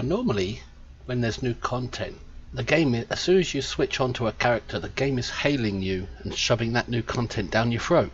normally, when there's new content, the game, as soon as you switch onto a character, the game is hailing you and shoving that new content down your throat.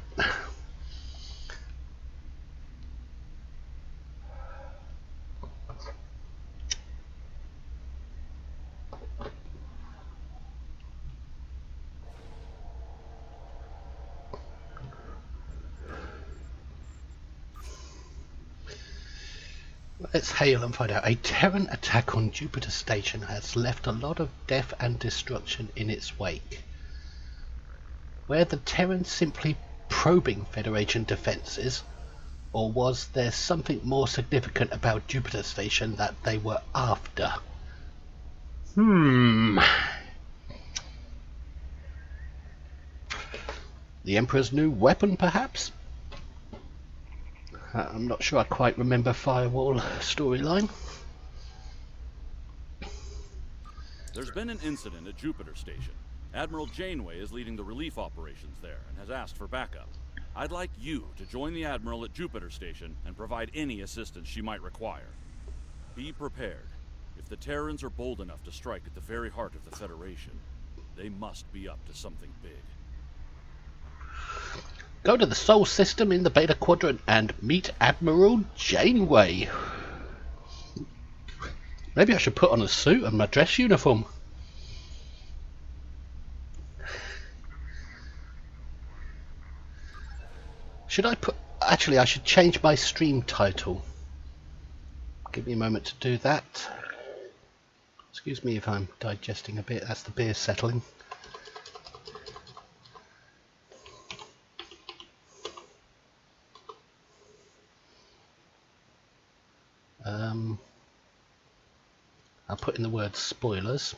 Let's hail and find out. A Terran attack on Jupiter Station has left a lot of death and destruction in its wake. Were the Terrans simply probing Federation defenses, or was there something more significant about Jupiter Station that they were after? The Emperor's new weapon, perhaps? I'm not sure I quite remember Firewall storyline. There's been an incident at Jupiter Station. Admiral Janeway is leading the relief operations there and has asked for backup. I'd like you to join the Admiral at Jupiter Station and provide any assistance she might require. Be prepared. If the Terrans are bold enough to strike at the very heart of the Federation, they must be up to something big. Go to the Sol System in the Beta Quadrant and meet Admiral Janeway. Maybe I should put on a suit and my dress uniform. Should I put... Actually, I should change my stream title. Give me a moment to do that. Excuse me if I'm digesting a bit. That's the beer settling. I'll put in the word spoilers.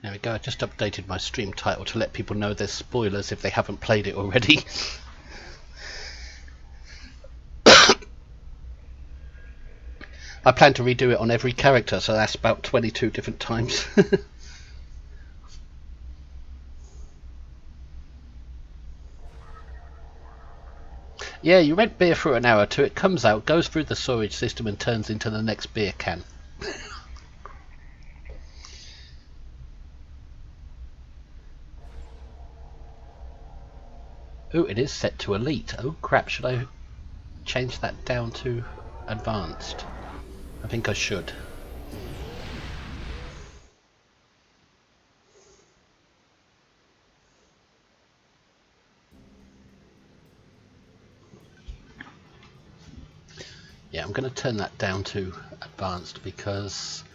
There we go, I just updated my stream title to let people know there's spoilers if they haven't played it already. I plan to redo it on every character, so that's about 22 different times. Yeah, you rent beer for an hour or two, it comes out, goes through the storage system and turns into the next beer can. Oh, it is set to elite. Oh crap, should I change that down to advanced? I think I should. Yeah, I'm going to turn that down to advanced because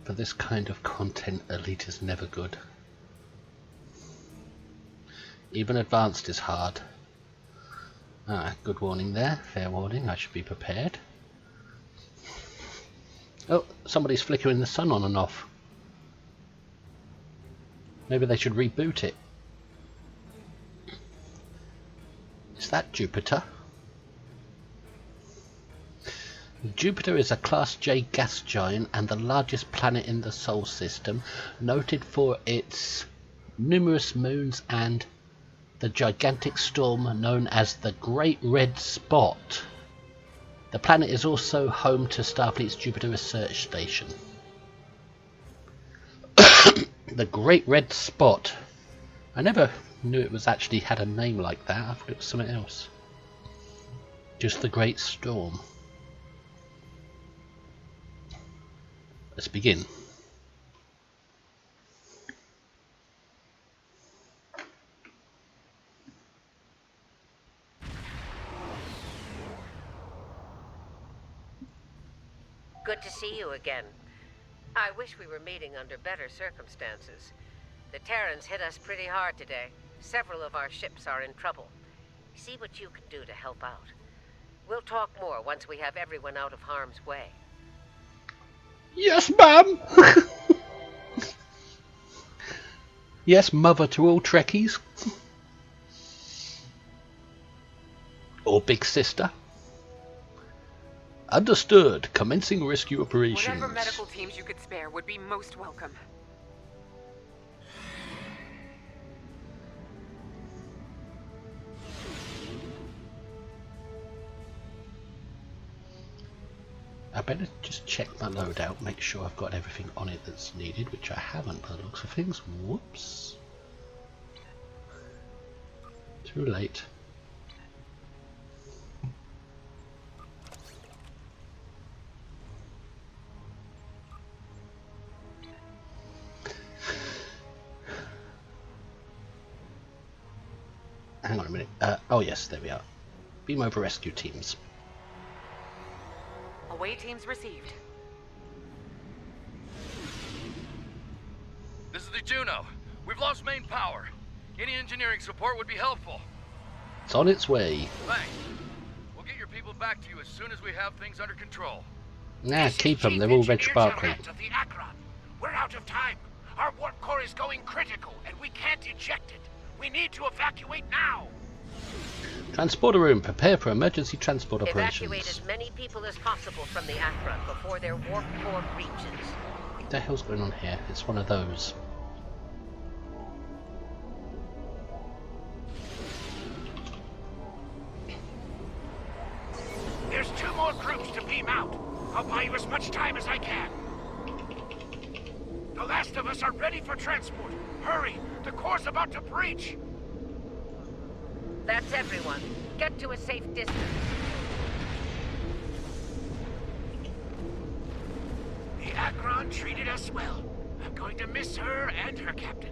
for this kind of content, elite is never good. Even advanced is hard. Ah, good warning there. Fair warning. I should be prepared. Oh, somebody's flickering the sun on and off. Maybe they should reboot it. Is that Jupiter? Jupiter is a Class J gas giant and the largest planet in the Sol System, noted for its numerous moons and the gigantic storm known as the Great Red Spot. The planet is also home to Starfleet's Jupiter Research Station. The Great Red Spot. I never knew it was actually had a name like that. I thought it was something else. Just the Great Storm. Let's begin. Good to see you again. I wish we were meeting under better circumstances. The Terrans hit us pretty hard today. Several of our ships are in trouble. See what you can do to help out. We'll talk more once we have everyone out of harm's way. Yes, ma'am! Yes, mother to all Trekkies. Or big sister. Understood. Commencing rescue operations. Whatever medical teams you could spare would be most welcome. I better just check my loadout, make sure I've got everything on it that's needed, which I haven't by the looks of things. Whoops. Too late. Hang on a minute. Oh yes, there we are. Beam over rescue teams. Away teams received. This is the Juno. We've lost main power. Any engineering support would be helpful. It's on its way. Thanks. We'll get your people back to you as soon as we have things under control. Nah, keep them. They're all Reg Barkley. Of the Akron. We're out of time. Our warp core is going critical, and we can't eject it. We need to evacuate now. Transporter room. Prepare for emergency transport operations. Evacuate as many people as possible from the Akron before their warp core breaches. What the hell's going on here? It's one of those. There's 2 more groups to beam out. I'll buy you as much time as I can. The last of us are ready for transport. Hurry! The core's about to breach! That's everyone. Get to a safe distance. The Akron treated us well. I'm going to miss her and her captain.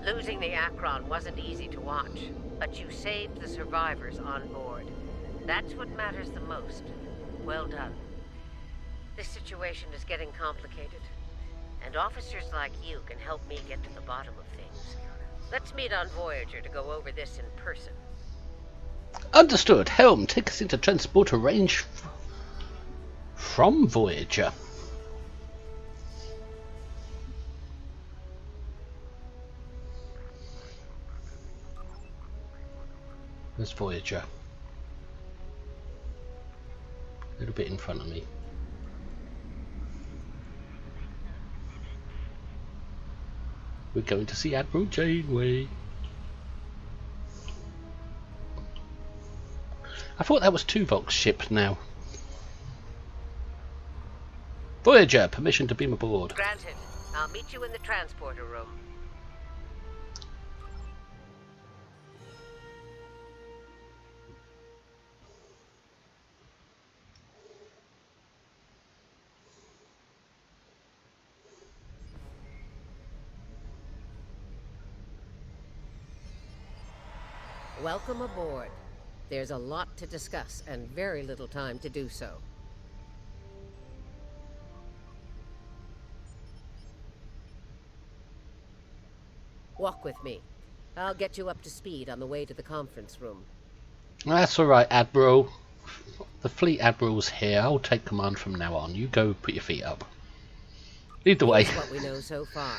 Losing the Akron wasn't easy to watch, but you saved the survivors on board. That's what matters the most. Well done. This situation is getting complicated, and officers like you can help me get to the bottom of things. Let's meet on Voyager to go over this in person. Understood. Helm, take us into transporter range from Voyager. Where's Voyager? A little bit in front of me. We're going to see Admiral Janeway. I thought that was Tuvok's ship now. Voyager, permission to beam aboard. Granted. I'll meet you in the transporter room. Welcome aboard. There's a lot to discuss and very little time to do so. Walk with me. I'll get you up to speed on the way to the conference room. That's alright, Admiral. The fleet Admiral's here. I'll take command from now on. You go put your feet up. Either way. Here's what we know so far.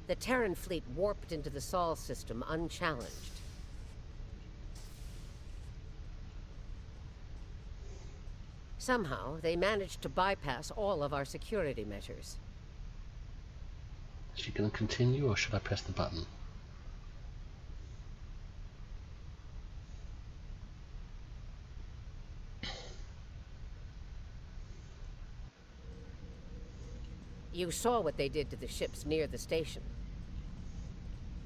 The Terran fleet warped into the Sol system unchallenged. Somehow, they managed to bypass all of our security measures. Is she going to continue or should I press the button? You saw what they did to the ships near the station.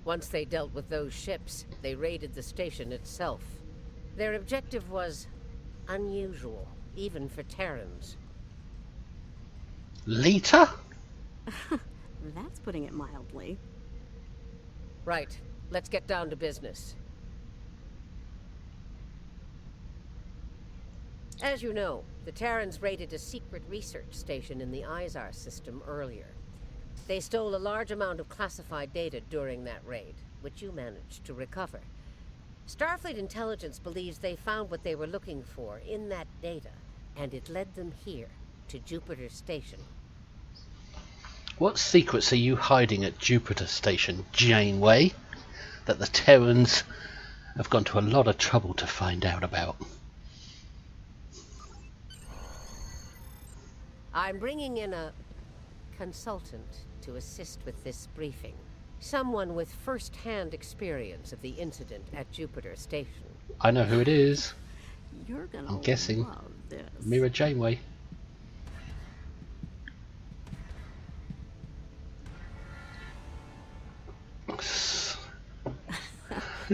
Once they dealt with those ships, they raided the station itself. Their objective was unusual, even for Terrans. Lita? That's putting it mildly. Right. Let's get down to business. As you know, the Terrans raided a secret research station in the Izar system earlier. They stole a large amount of classified data during that raid, which you managed to recover. Starfleet intelligence believes they found what they were looking for in that data, and it led them here, to Jupiter Station. What secrets are you hiding at Jupiter Station, Janeway, that the Terrans have gone to a lot of trouble to find out about? I'm bringing in a consultant to assist with this briefing. Someone with first-hand experience of the incident at Jupiter Station. I know who it is. You're gonna I'm guessing. love this. Mira Janeway.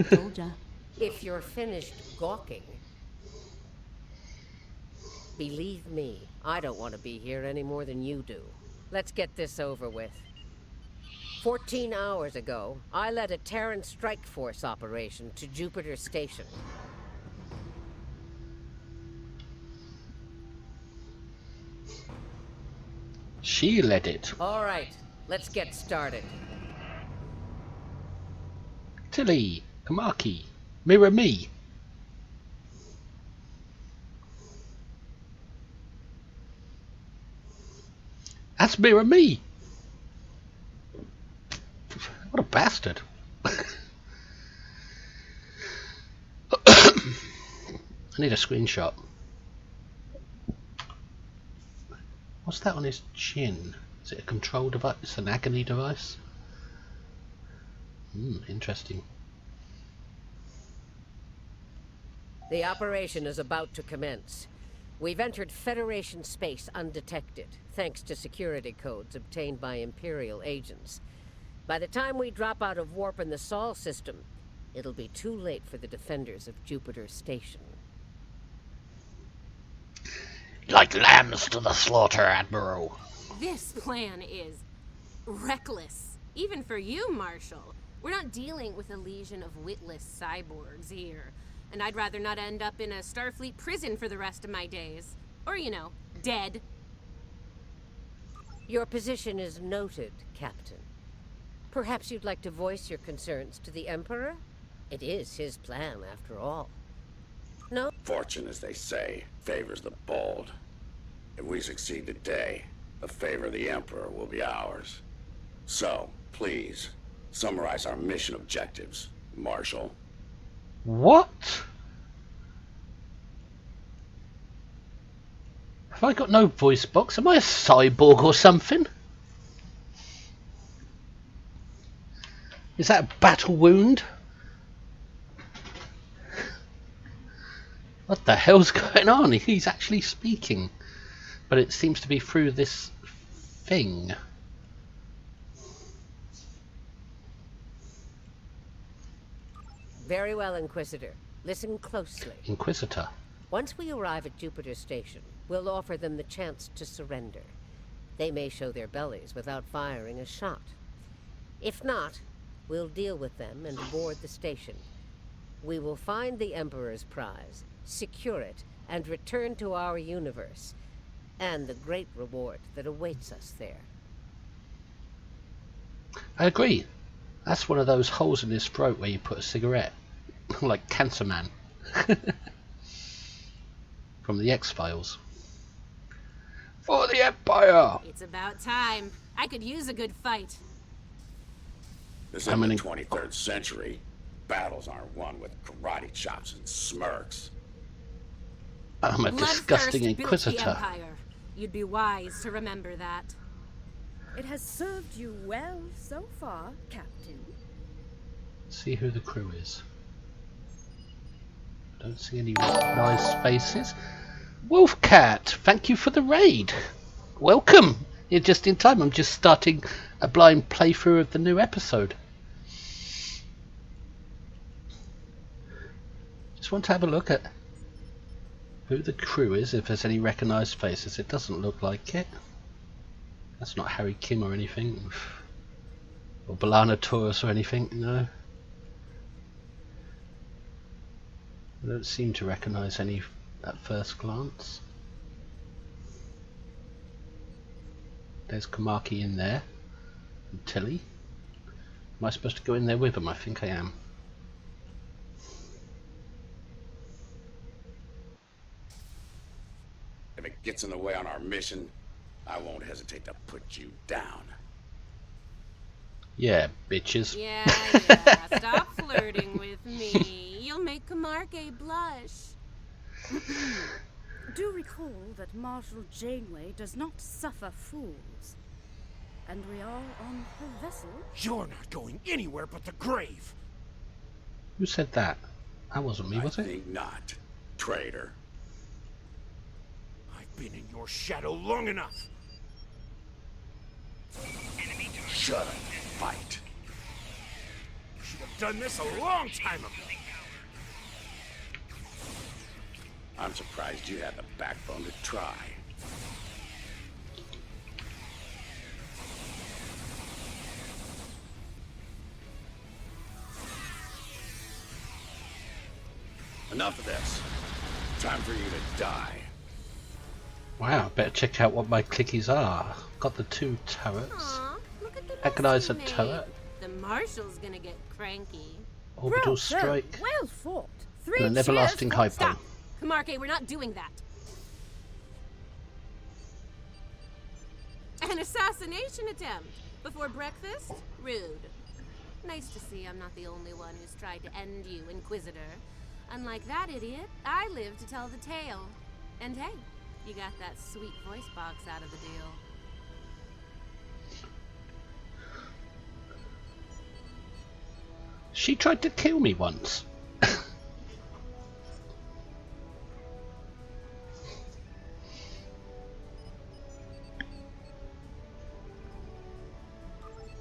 Told ya. If you're finished gawking, believe me, I don't want to be here any more than you do. Let's get this over with. 14 hours ago, I led a Terran strike force operation to Jupiter Station. She led it. All right, let's get started. Tilly, Kamaki, Mira me. That's Mira me. What a bastard. I need a screenshot. What's that on his chin? Is it a control device? An agony device? Interesting. The operation is about to commence. We've entered Federation space undetected, thanks to security codes obtained by Imperial agents. By the time we drop out of warp in the Sol system, it'll be too late for the defenders of Jupiter Station. Like lambs to the slaughter, Admiral. This plan is reckless. Even for you, Marshal. We're not dealing with a legion of witless cyborgs here. And I'd rather not end up in a Starfleet prison for the rest of my days. Or, you know, dead. Your position is noted, Captain. Perhaps you'd like to voice your concerns to the Emperor? It is his plan, after all. No? Fortune, as they say, favors the bold. If we succeed today, the favor of the Emperor will be ours. So, please, summarize our mission objectives, Marshal. What? Have I got no voice box? Am I a cyborg or something? Is that a battle wound? What the hell's going on? He's actually speaking. But it seems to be through this thing. Very well, Inquisitor. Listen closely. Inquisitor. Once we arrive at Jupiter Station, we'll offer them the chance to surrender. They may show their bellies without firing a shot. If not, we'll deal with them and board the station. We will find the Emperor's prize, secure it, and return to our universe, and the great reward that awaits us there. I agree. That's one of those holes in his throat where you put a cigarette. Like Cancer Man. From the X-Files. For the Empire! It's about time. I could use a good fight. This is the 23rd century. Battles aren't won with karate chops and smirks. I'm a disgusting Bloodthirst built the Inquisitor. Empire. You'd be wise to remember that. It has served you well so far, Captain. See who the crew is. Don't see any nice faces. Wolfcat, thank you for the raid. Welcome. You're just in time. I'm just starting a blind playthrough of the new episode. Just want to have a look at who the crew is, if there's any recognised faces. It doesn't look like it. That's not Harry Kim or anything. Or B'Elanna Torres or anything, no. I don't seem to recognise any at first glance. There's Kamaki in there. Tilly? Am I supposed to go in there with him? I think I am. If it gets in the way on our mission, I won't hesitate to put you down. Yeah, bitches. Yeah, stop flirting with me. You'll make Camargue blush. Do recall that Marshal Janeway does not suffer fools. And we are on her vessel. You're not going anywhere but the grave. Who said that? That wasn't me, was I it? think not, traitor. I've been in your shadow long enough. Shut up and fight. Should have done this a long time ago. I'm surprised you had the backbone to try. Enough of this. Time for you to die. Wow, better check out what my clickies are. Got the 2 turrets. Aw, look at the Agonizer mess you turret. made. The Marshal's gonna get cranky. Orbital Bravo, strike. well fought. 3 And an everlasting cheers. hypo. Stop! Camargue, we're not doing that. An assassination attempt before breakfast? Rude. Nice to see I'm not the only one who's tried to end you, Inquisitor. Unlike that idiot, I live to tell the tale. And hey, you got that sweet voice box out of the deal. She tried to kill me once.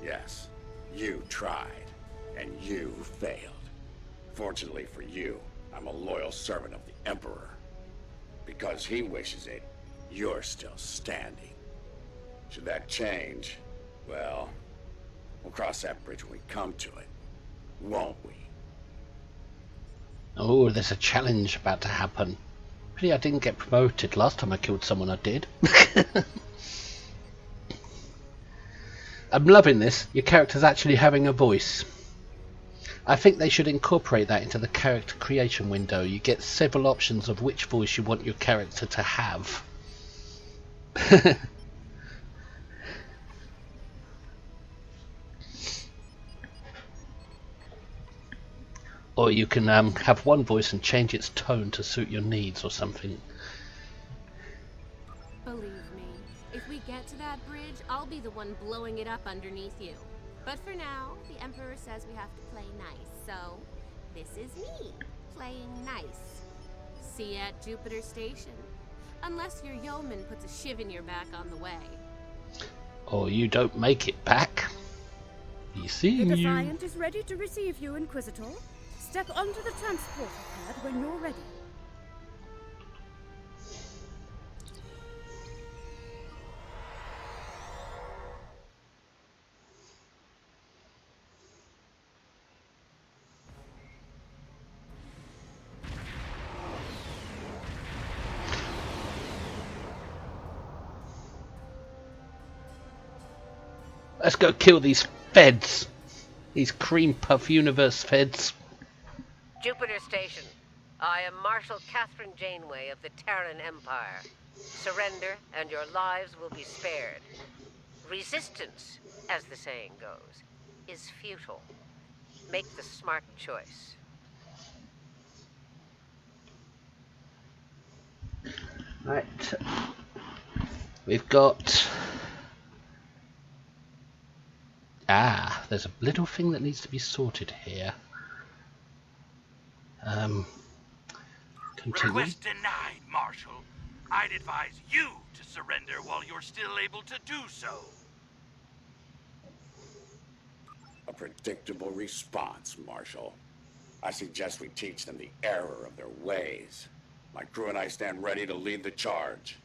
Yes, you tried, and you failed. Fortunately for you, I'm a loyal servant of the Emperor. Because he wishes it, you're still standing. Should that change, well, we'll cross that bridge when we come to it, won't we? Oh, there's a challenge about to happen. Pity I didn't get promoted last time I killed someone I did. I'm loving this. Your character's actually having a voice. I think they should incorporate that into the character creation window. You get several options of which voice you want your character to have. Or you can have one voice and change its tone to suit your needs or something. Believe me, if we get to that bridge, I'll be the one blowing it up underneath you. But for now, the Emperor says we have to play nice, so this is me, playing nice. See you at Jupiter Station. Unless your yeoman puts a shiv in your back on the way. Or you don't make it back. He's seeing The you. Defiant is ready to receive you, Inquisitor. Step onto the transporter pad when you're ready. Let's go kill these feds. These cream puff universe feds. Jupiter Station. I am Marshal Catherine Janeway of the Terran Empire. Surrender, and your lives will be spared. Resistance, as the saying goes, is futile. Make the smart choice. Right. We've got... Ah, there's a little thing that needs to be sorted here. Continue. Request denied, Marshal. I'd advise you to surrender while you're still able to do so. A predictable response, Marshal. I suggest we teach them the error of their ways. My crew and I stand ready to lead the charge.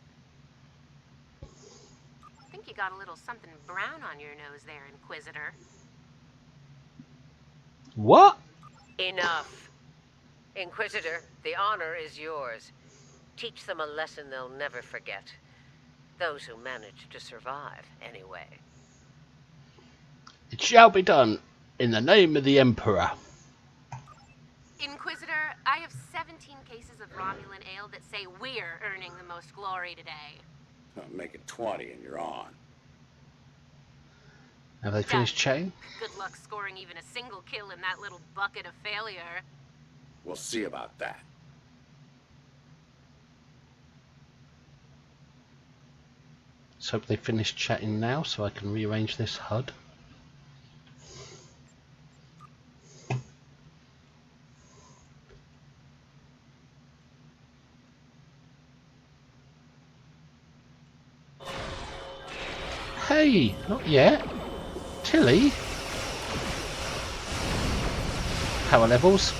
I think you got a little something brown on your nose there, Inquisitor. What? Enough. Inquisitor, the honor is yours. Teach them a lesson they'll never forget. Those who manage to survive, anyway. It shall be done in the name of the Emperor. Inquisitor, I have 17 cases of Romulan ale that say we're earning the most glory today. Make it 20 and you're on. Have they finished chatting? Good luck scoring even a single kill in that little bucket of failure. We'll see about that. Let's hope they finish chatting now so I can rearrange this HUD. Hey, not yet. Tilly. Power levels.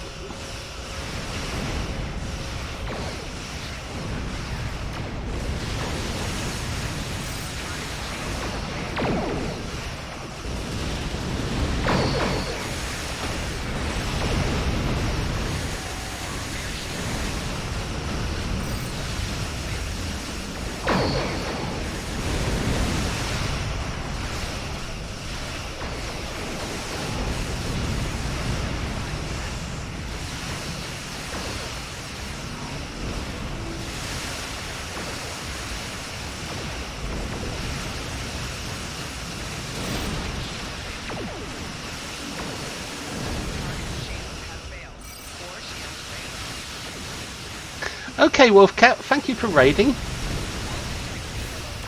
Okay, Wolfcat, thank you for raiding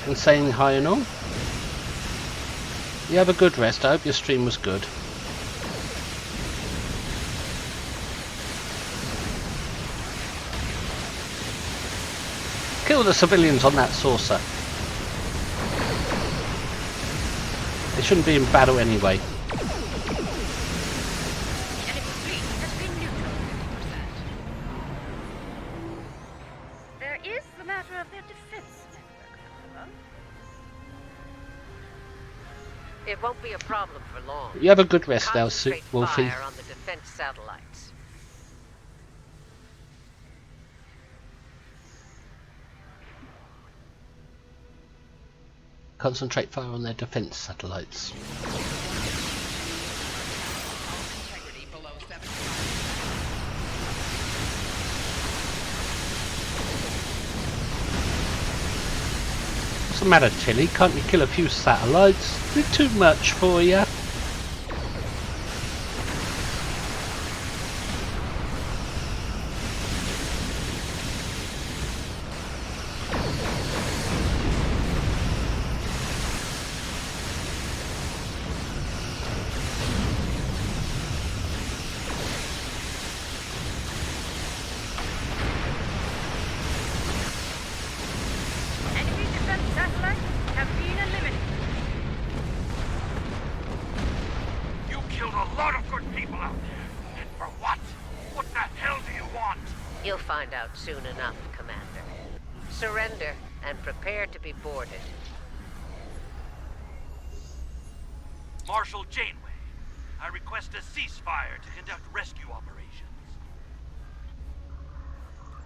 and saying hi and all. You have a good rest. I hope your stream was good. Kill the civilians on that saucer. They shouldn't be in battle anyway. It won't be a problem for long. You have a good rest now, Wolfie. Wolfie. On the defense satellites. Concentrate fire on their defense satellites. What's the matter, Tilly? Can't you kill a few satellites? Is it too much for you? You'll find out soon enough, Commander. Surrender and prepare to be boarded. Marshal Janeway, I request a ceasefire to conduct rescue operations.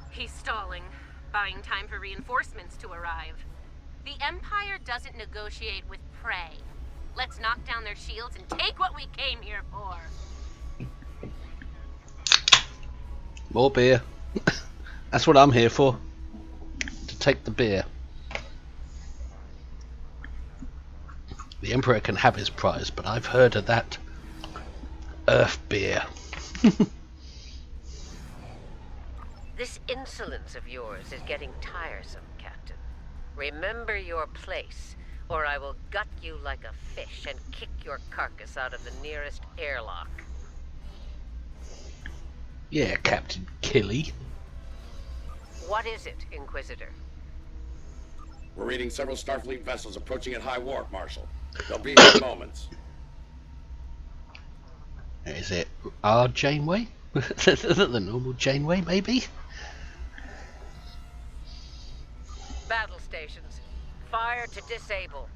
He's stalling, buying time for reinforcements to arrive. The Empire doesn't negotiate with prey. Let's knock down their shields and take what we came here for. More beer. That's what I'm here for. To take the beer. The Emperor can have his prize, but I've heard of that Earth beer. This insolence of yours is getting tiresome, Captain. Remember your place, or I will gut you like a fish and kick your carcass out of the nearest airlock. Yeah, Captain Killy. What is it, Inquisitor? We're reading several Starfleet vessels approaching at high warp, Marshal. They'll be here in moments. Is it our Janeway? The normal Janeway, maybe? Battle stations. Fire to disable.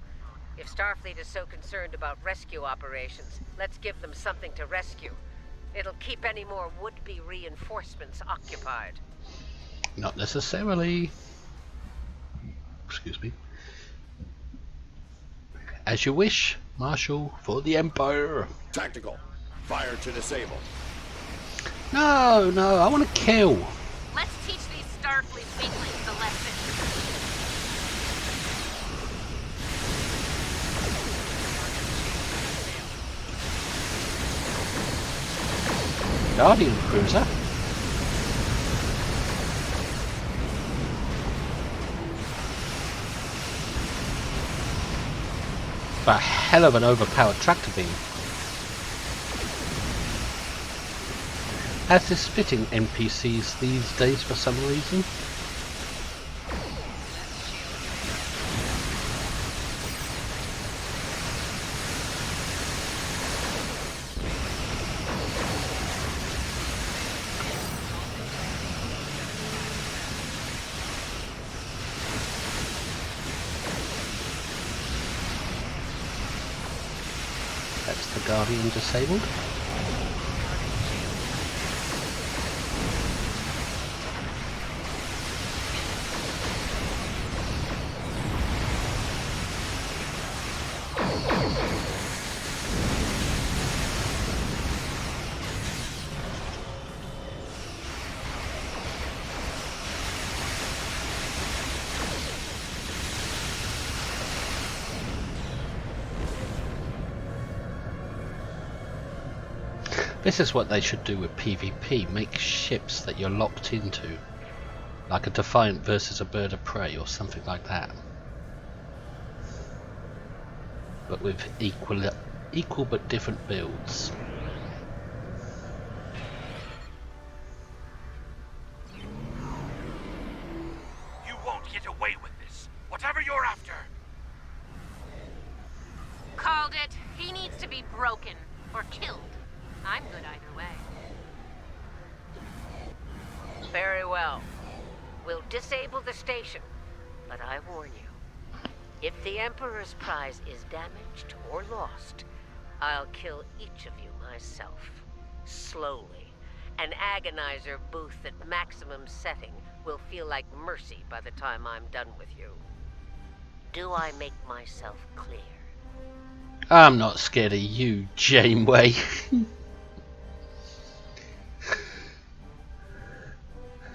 If Starfleet is so concerned about rescue operations, let's give them something to rescue. It'll keep any more would-be reinforcements occupied. Not necessarily. Excuse me. As you wish. Marshal, for the Empire. Tactical. Fire to disable. No, no, I want to kill. Let's teach these Starfleet weaklings a lesson. Guardian cruiser. A hell of an overpowered tractor beam. As is fitting NPCs these days for some reason. That's the Guardian disabled. This is what they should do with PvP, make ships that you're locked into, like a Defiant versus a Bird of Prey or something like that. But with equal but different builds. You won't get away with this, whatever you're after. Called it. He needs to be broken or killed. I'm good either way. Very well. We'll disable the station, but I warn you, if the Emperor's prize is damaged or lost, I'll kill each of you myself. Slowly. An agonizer booth at maximum setting will feel like mercy by the time I'm done with you. Do I make myself clear? I'm not scared of you, Janeway.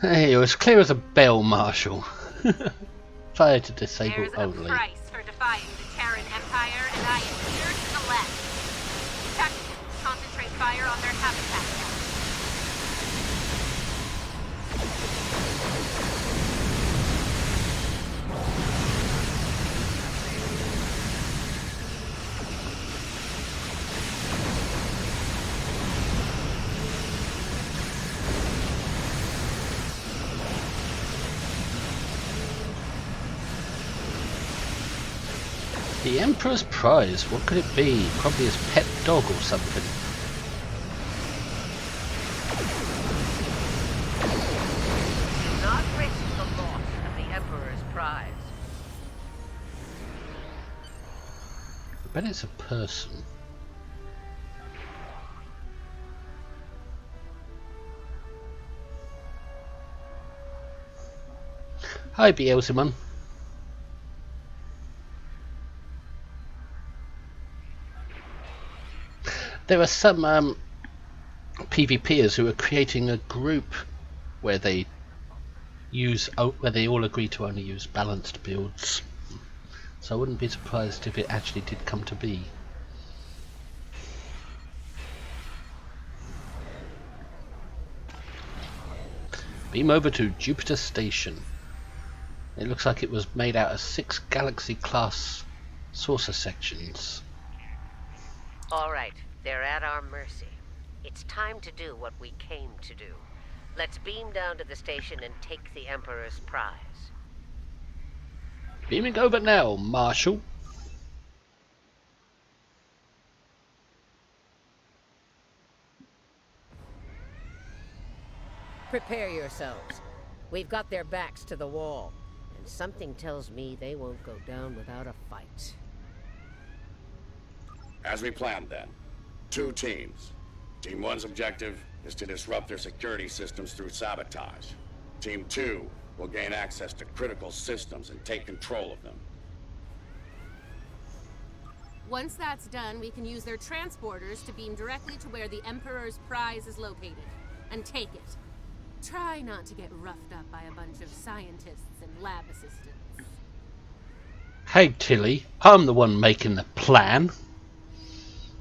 Hey, you're as clear as a bell, Marshal. Fire to disable There's only. a price for defying the Terran Empire, and I adhere to the left. Tactical, concentrate fire on their habitat. The Emperor's prize, what could it be? Probably his pet dog or something. Do not risk the loss of the Emperor's prize. I bet it's a person. Hi, Beelzebub. There are some PvPers who are creating a group where they all agree to only use balanced builds. So I wouldn't be surprised if it actually did come to be. Beam over to Jupiter Station. It looks like it was made out of 6 Galaxy-class saucer sections. All right. They're at our mercy. It's time to do what we came to do. Let's beam down to the station and take the Emperor's prize. Beaming over now, Marshal. Prepare yourselves. We've got their backs to the wall, and something tells me they won't go down without a fight. As we planned then. 2 teams. Team 1's objective is to disrupt their security systems through sabotage. Team 2 will gain access to critical systems and take control of them. Once that's done, we can use their transporters to beam directly to where the Emperor's prize is located, and take it. Try not to get roughed up by a bunch of scientists and lab assistants. Hey Tilly, I'm the one making the plan.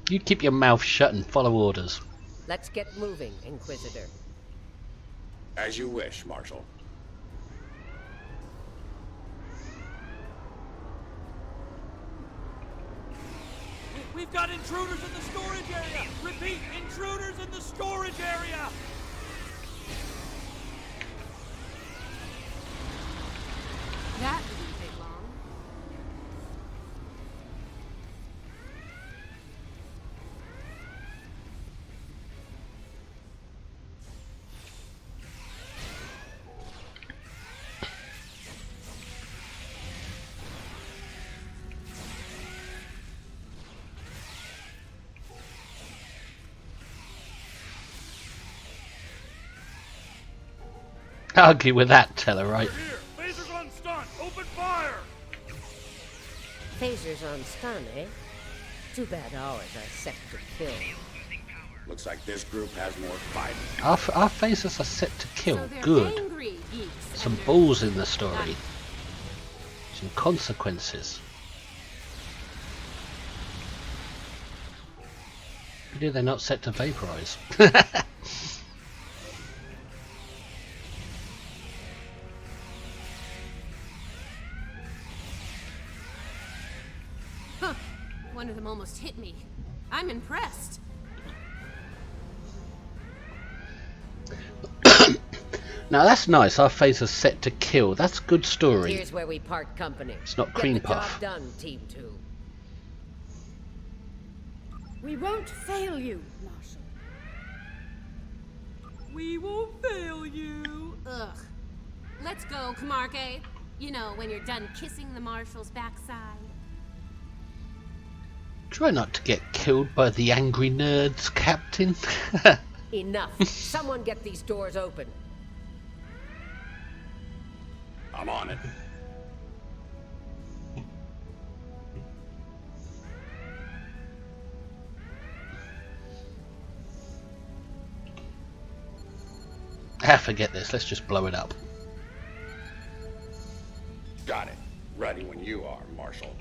You keep your mouth shut and follow orders. Let's get moving, Inquisitor. As you wish, Marshal. We've got intruders in the storage area! Repeat, intruders in the storage area! That didn't take long. Argue with that, Tellarite. Here, phasers on stun! Open fire! Phasers on stun, eh? Too bad ours are set to kill. Looks like this group has more fighting. Our phasers are set to kill. So they're Good. angry geeks, Some and they're balls in the story. not- Some consequences. Maybe they're not set to vaporize. Huh. One of them almost hit me. I'm impressed. Now that's nice. Our phaser's set to kill. That's a good story. Here's where we part company. It's not Get cream the puff. job done, Team 2. We won't fail you, Marshal. We won't fail you. Ugh. Let's go, Camarque. You know, when you're done kissing the Marshal's backside. Try not to get killed by the angry nerds, Captain. Enough. Someone get these doors open. I'm on it. Forget this. Let's just blow it up. Got it. Ready when you are, Marshal.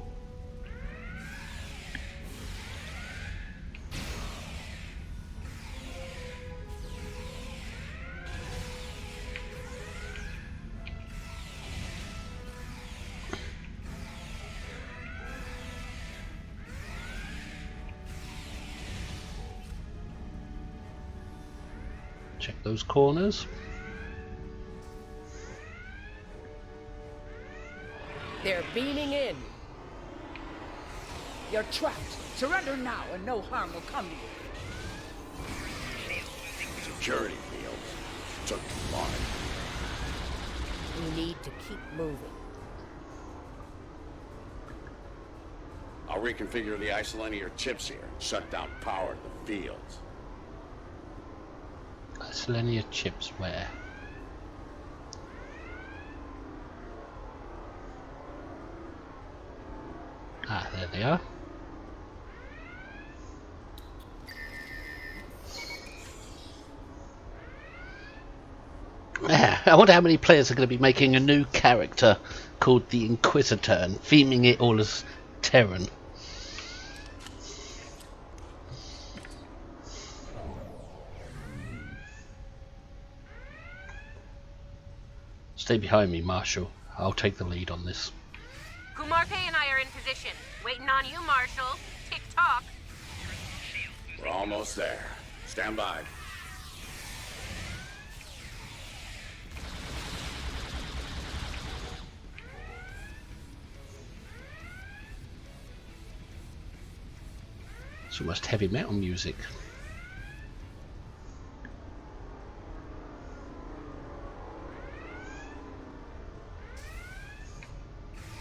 Check those corners. They're beaming in. You're trapped. Surrender now and no harm will come to you. Security fields. Took too long. We need to keep moving. I'll reconfigure the isolinear chips here and shut down power to the fields. Selenia chips where? Ah, there they are. I wonder how many players are going to be making a new character called the Inquisitor and theming it all as Terran. Stay behind me, Marshal. I'll take the lead on this. Camarque and I are in position. Waiting on you, Marshal. Tick-tock. We're almost there. Stand by. It's almost heavy metal music.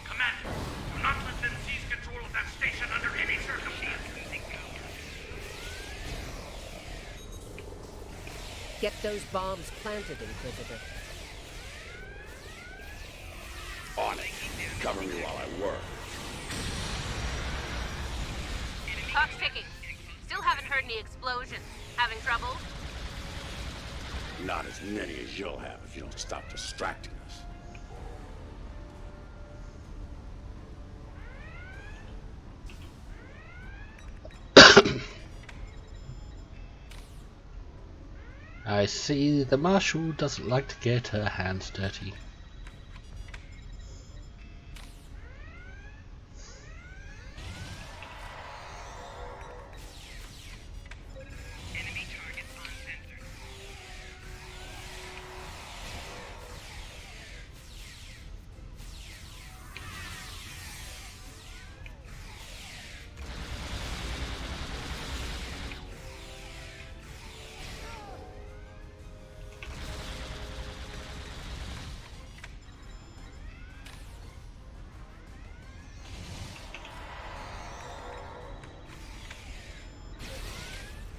Commander, do not let them seize control of that station under any circumstances. Get those bombs planted, Inquisitor. On it. Cover me while I work. any explosions. Having trouble? Not as many as you'll have if you don't stop distracting us. I see the Marshal doesn't like to get her hands dirty.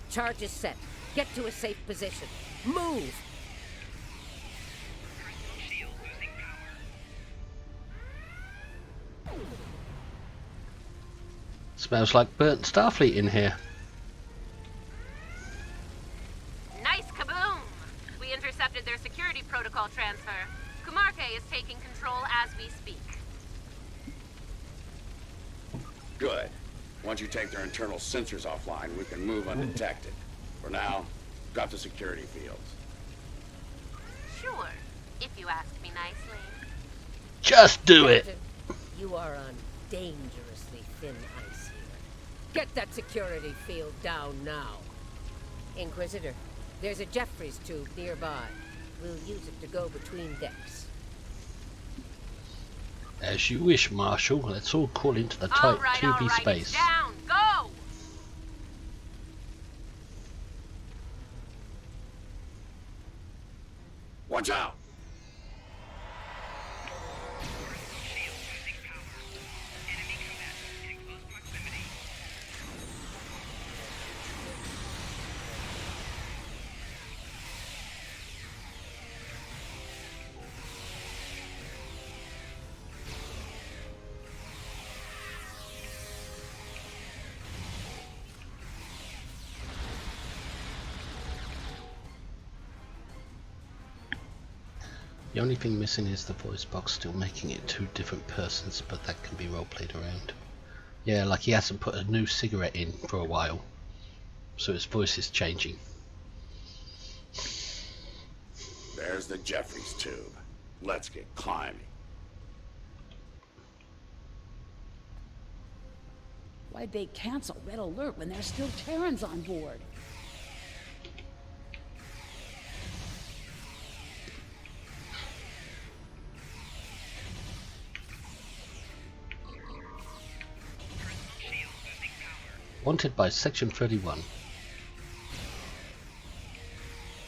Charge is set. Get to a safe position. Move! Smells like burnt Starfleet in here. Nice kaboom! We intercepted their security protocol transfer. Kumarke is taking control as we speak. Good. Once you take their internal sensors offline, we can move undetected. For now, drop the security fields. Sure, if you ask me nicely. Just do it! Captain, you are on dangerously thin ice here. Get that security field down now. Inquisitor, there's a Jeffries tube nearby. We'll use it to go between decks. As you wish, Marshal. Let's all call into the tight All right, 2B space. it's down. Go! Watch out! The only thing missing is the voice box still making it two different persons, but that can be role played around. Yeah, like he hasn't put a new cigarette in for a while, so his voice is changing. There's the Jeffries tube. Let's get climbing. Why'd they cancel Red Alert when there's still Terrans on board? Wanted by Section 31.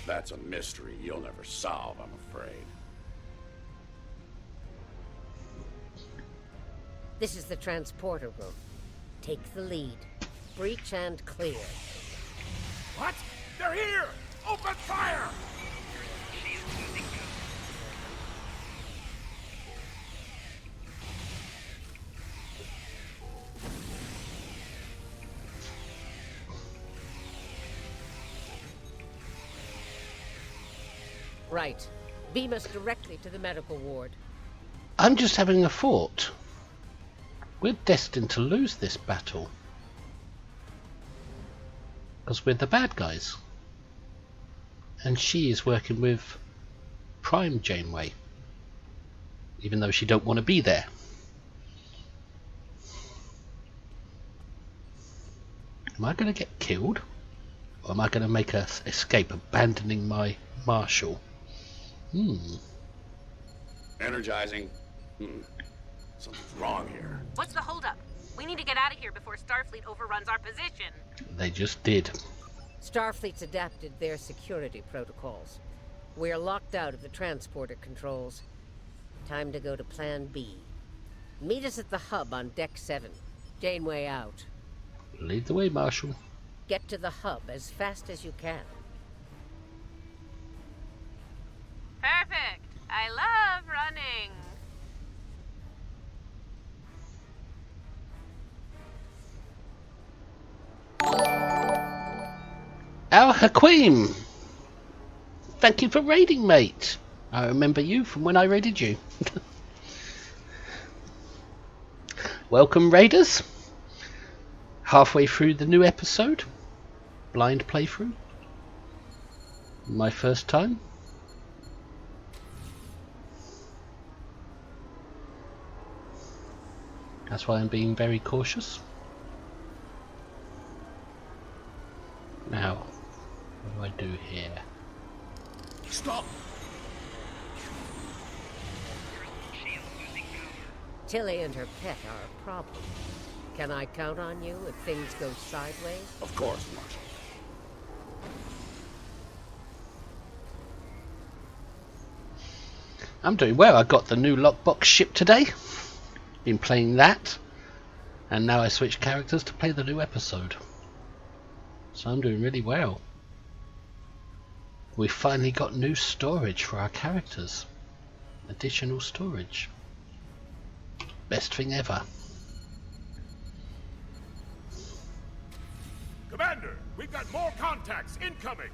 That's a mystery you'll never solve, I'm afraid. This is the transporter room. Take the lead. Breach and clear. What? They're here! Open fire! Right. Beam us directly to the medical ward. I'm just having a thought. We're destined to lose this battle. Because we're the bad guys. And she is working with Prime Janeway. Even though she don't want to be there. Am I going to get killed? Or am I going to make her escape, abandoning my Marshal? Energizing. Something's wrong here. What's the holdup? We need to get out of here before Starfleet overruns our position. They just did. Starfleet's adapted their security protocols. We're locked out of the transporter controls. Time to go to Plan B. Meet us at the hub on Deck 7. Janeway out. Lead the way, Marshal. Get to the hub as fast as you can. Perfect. I love running. Al Hakim! Thank you for raiding, mate. I remember you from when I raided you. Welcome, raiders. Halfway through the new episode. Blind playthrough. My first time. That's why I'm being very cautious. Now, what do I do here? Stop! Tilly and her pet are a problem. Can I count on you if things go sideways? Of course, Marshal. I'm doing well. I got the new lockbox shipped today. Been playing that. And now I switch characters to play the new episode. So I'm doing really well. We finally got new storage for our characters. Additional storage. Best thing ever. Commander, we've got more contacts incoming!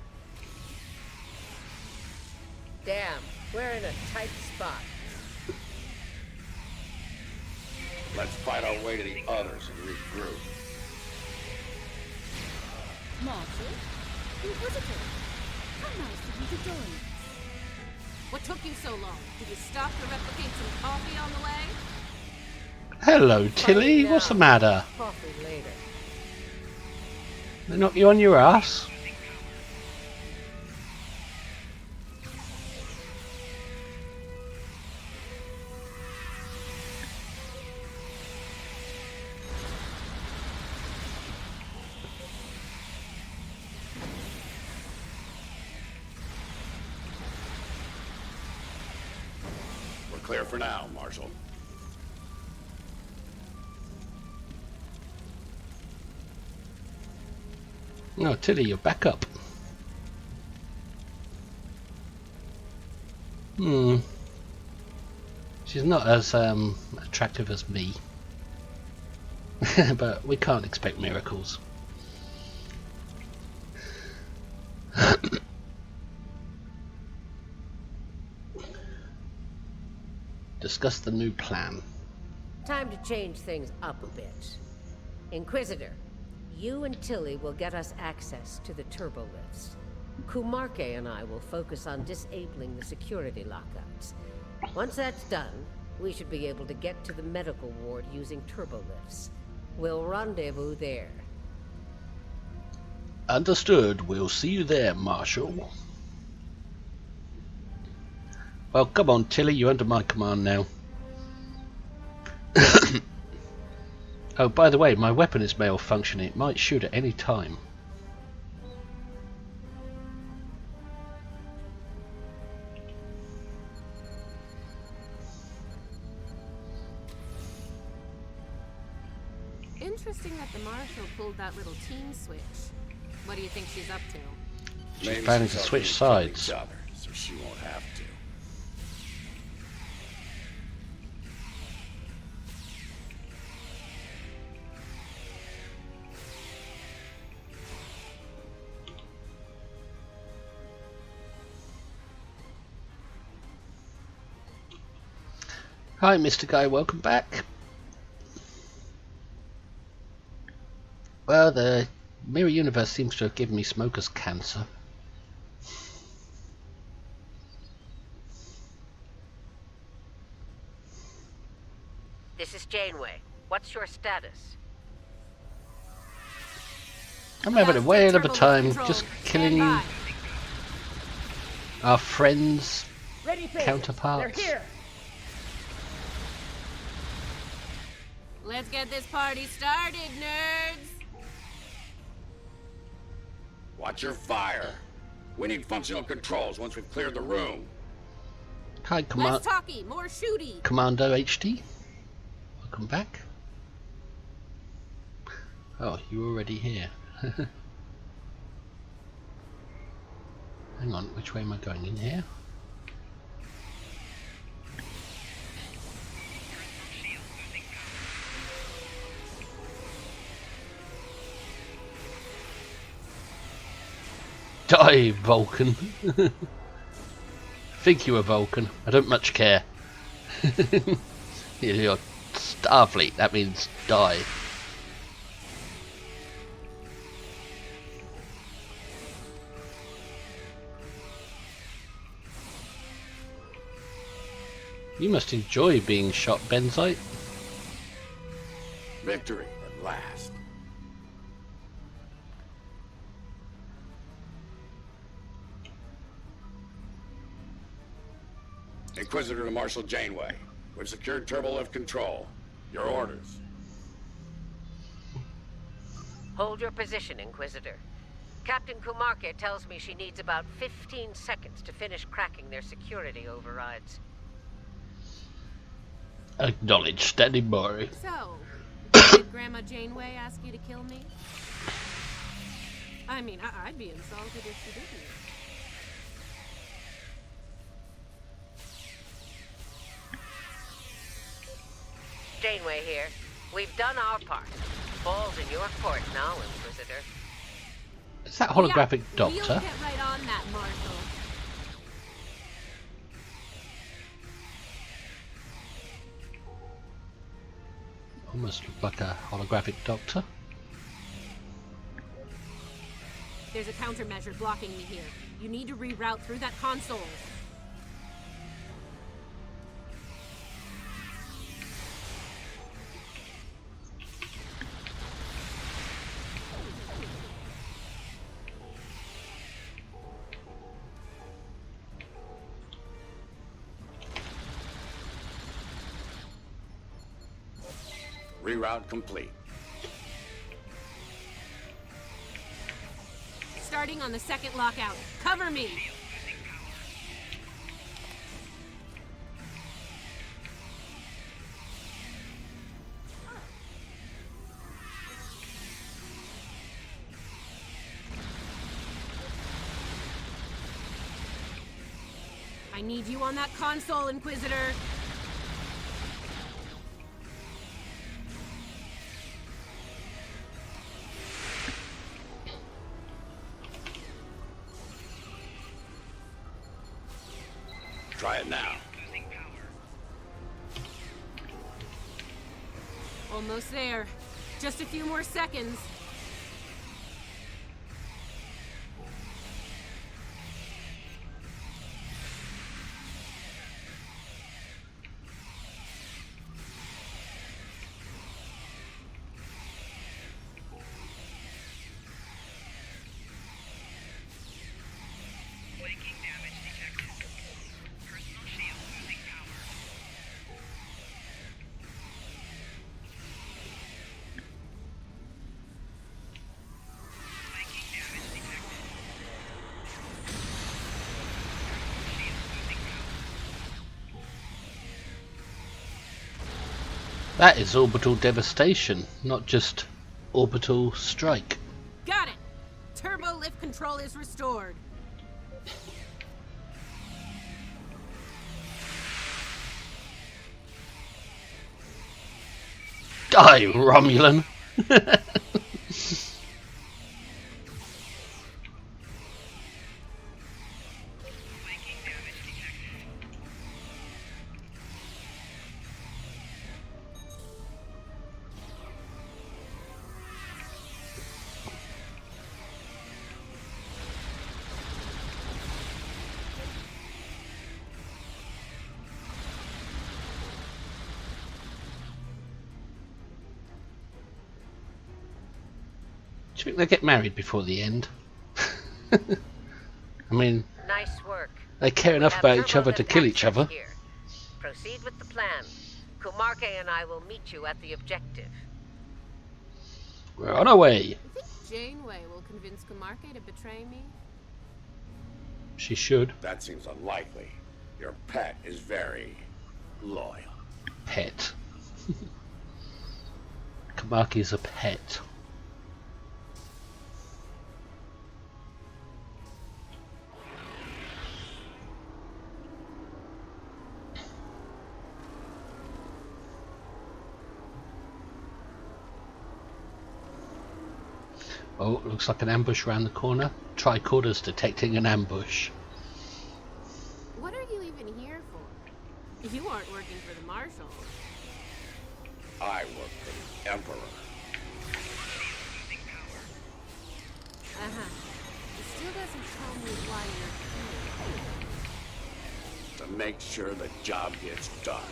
Damn, we're in a tight spot. Let's fight our way to the others and regroup. Marshal? Inquisitor? How nice of you to join us. What took you so long? Did you stop to replicate some coffee on the way? Hello, Tilly. What's the matter? Coffee later. They knock you on your ass? We're clear for now, Marshal. No, Tilly, you're back up. She's not as attractive as me. But we can't expect miracles. Discuss the new plan. Time to change things up a bit. Inquisitor, you and Tilly will get us access to the turbo lifts. Kumarke and I will focus on disabling the security lockouts. Once that's done, we should be able to get to the medical ward using turbo lifts. We'll rendezvous there. Understood. We'll see you there, Marshal. Well, come on, Tilly. You're under my command now. Oh, by the way, my weapon is malfunctioning. It might shoot at any time. Interesting that the Marshal pulled that little team switch. What do you think she's up to? She's planning to switch sides. Each other, so she won't have to. Hi, Mr. Guy. Welcome back. Well, the mirror universe seems to have given me smoker's cancer. This is Janeway. What's your status? I'm having a whale of a time just killing our friends, counterparts. They're here. Let's get this party started, nerds! Watch your fire. We need functional controls once we've cleared the room. Hi, Less talky, more shooty! Commando HD. Welcome back. Oh, you're already here. Hang on, which way am I going? In here? Die, Vulcan. Think you a Vulcan. I don't much care. You're Starfleet, that means die. You must enjoy being shot, Benzite. Victory at last. Inquisitor to Marshal Janeway. We've secured turbo-lift control. Your orders. Hold your position, Inquisitor. Captain Kumarke tells me she needs about 15 seconds to finish cracking their security overrides. Acknowledge, standing by. So, did Grandma Janeway ask you to kill me? I mean, I'd be insulted if she didn't. Janeway here. We've done our part. Ball's in your court now, Inquisitor. Is that holographic doctor? We'll get right on that, Marshal. Almost looked like a holographic doctor. There's a countermeasure blocking me here. You need to reroute through that console. Reroute complete. Starting on the second lockout. Cover me! I need you on that console, Inquisitor. Try it now. Almost there. Just a few more seconds. That is orbital devastation, not just orbital strike. Got it! Turbo lift control is restored. Die, Romulan! Do you think they get married before the end? I mean, Nice work. they care We enough have about each other to turbo-lift kill each access other. here. Proceed with the plan. Kumarke and I will meet you at the objective. We're on our way. You think Janeway will convince Kumarke to betray me? She should. That seems unlikely. Your pet is very loyal. Pet. Kamaki's a pet. Oh, looks like an ambush around the corner. Tricorders detecting an ambush. What are you even here for? You aren't working for the Marshal. I work for the Emperor. It still doesn't tell me why you're here. To make sure the job gets done.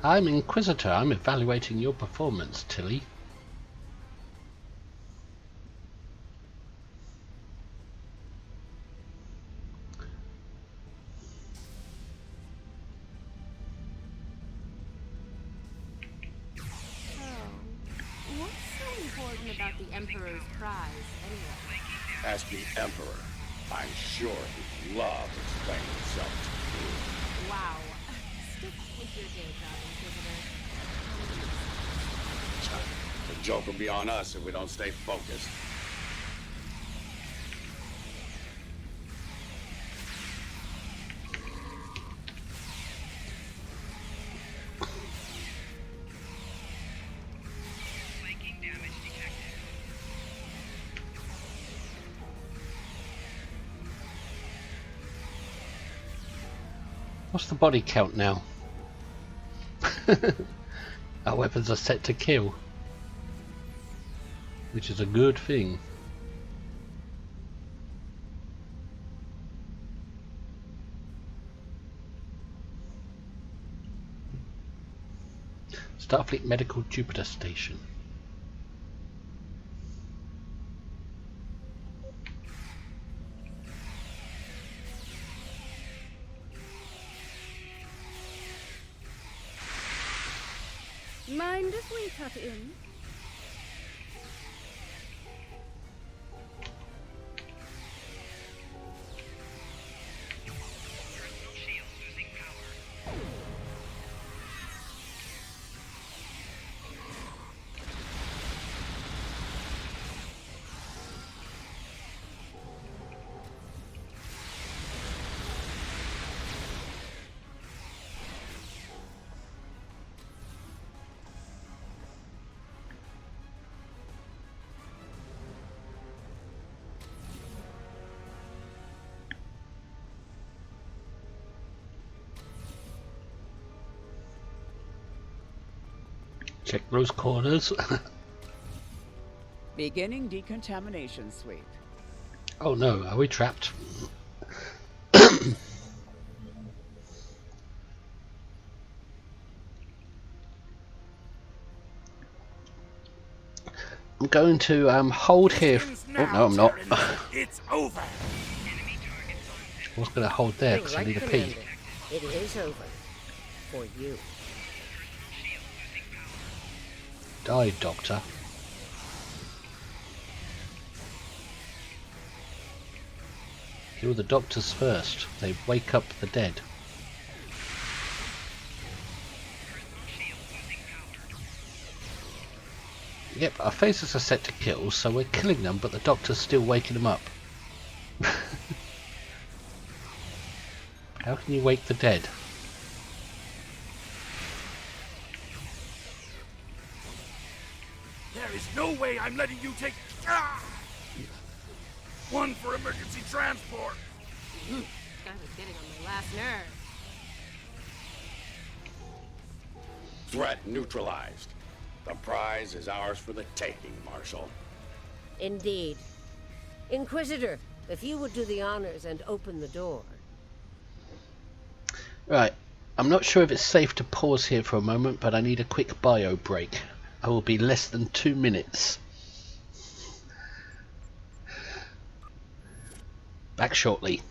I'm Inquisitor. I'm evaluating your performance, Tilly. What's so important about the Emperor's prize, anyway? Ask the Emperor. I'm sure he'd love explaining himself to you. Wow. Stick with your day job, Inquisitor. The joke will be on us if we don't stay focused. What's the body count now? Our weapons are set to kill, which is a good thing. Starfleet Medical Jupiter Station. Mind if we cut in? Check those corners. Beginning decontamination sweep. Oh no, are we trapped? I'm going to hold here. Oh no, I'm not. It's over. I was going to hold there because I need a pee. It is over. For you. Die, Doctor. Kill the doctors first. They wake up the dead. Yep, our faces are set to kill, so we're killing them, but the doctor's still waking them up. How can you wake the dead? There is no way I'm letting you take... Ah! One for emergency transport. This guy was getting on my last nerve. Threat neutralized. The prize is ours for the taking, Marshal. Indeed. Inquisitor, if you would do the honors and open the door. Right, I'm not sure if it's safe to pause here for a moment, but I need a quick bio break. I will be less than 2 minutes. Back shortly.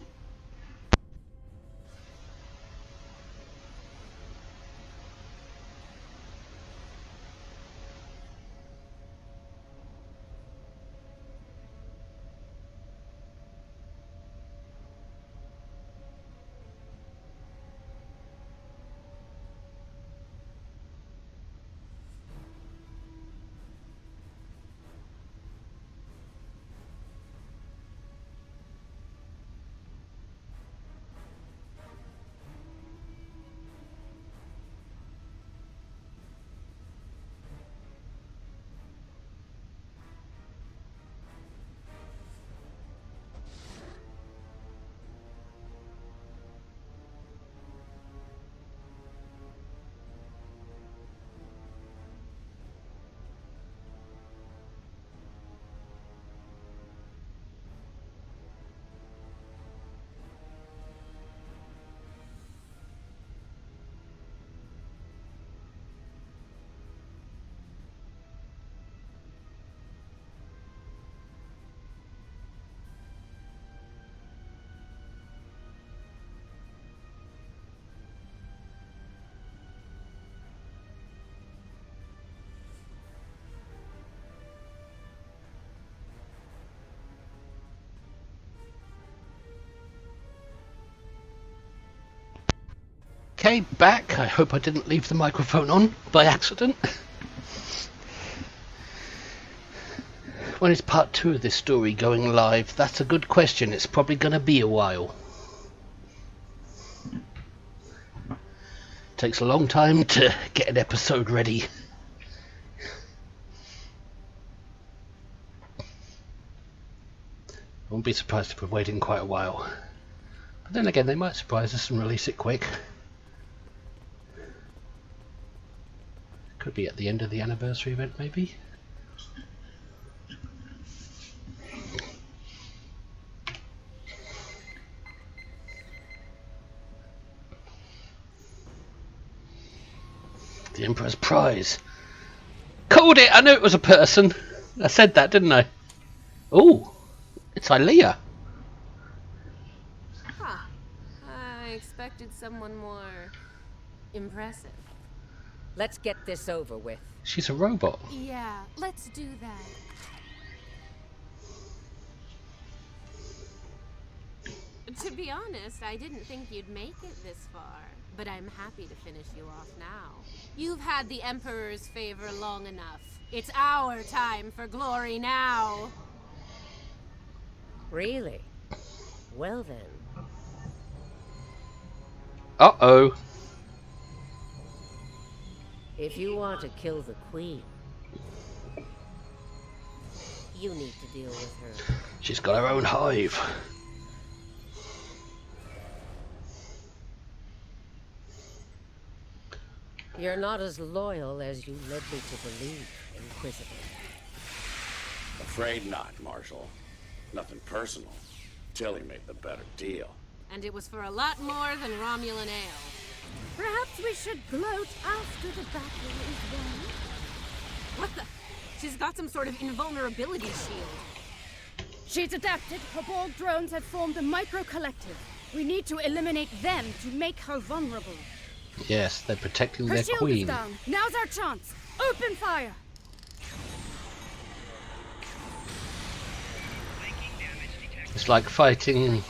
Okay, back. I hope I didn't leave the microphone on by accident. When is part 2 of this story going live? That's a good question. It's probably going to be a while. Takes a long time to get an episode ready. I won't be surprised if we're waiting quite a while. But then again, they might surprise us and release it quick. Could be at the end of the anniversary event, maybe. The Emperor's Prize. Called it! I knew it was a person. I said that, didn't I? Oh, it's Ilea. Huh. I expected someone more impressive. Let's get this over with. She's a robot. Yeah, let's do that. To be honest, I didn't think you'd make it this far, but I'm happy to finish you off now. You've had the Emperor's favor long enough. It's our time for glory now. Really? Well then. Uh-oh. If you want to kill the Queen, you need to deal with her. She's got her own hive. You're not as loyal as you led me to believe, Inquisitor. Afraid not, Marshal. Nothing personal. Tilly made the better deal. And it was for a lot more than Romulan ale. Perhaps we should gloat after the battle is won. What the? She's got some sort of invulnerability shield. She's adapted. Her Borg drones have formed a micro-collective. We need to eliminate them to make her vulnerable. Yes, they're protecting Her their shield queen. is down. Now's our chance. Open fire. It's like fighting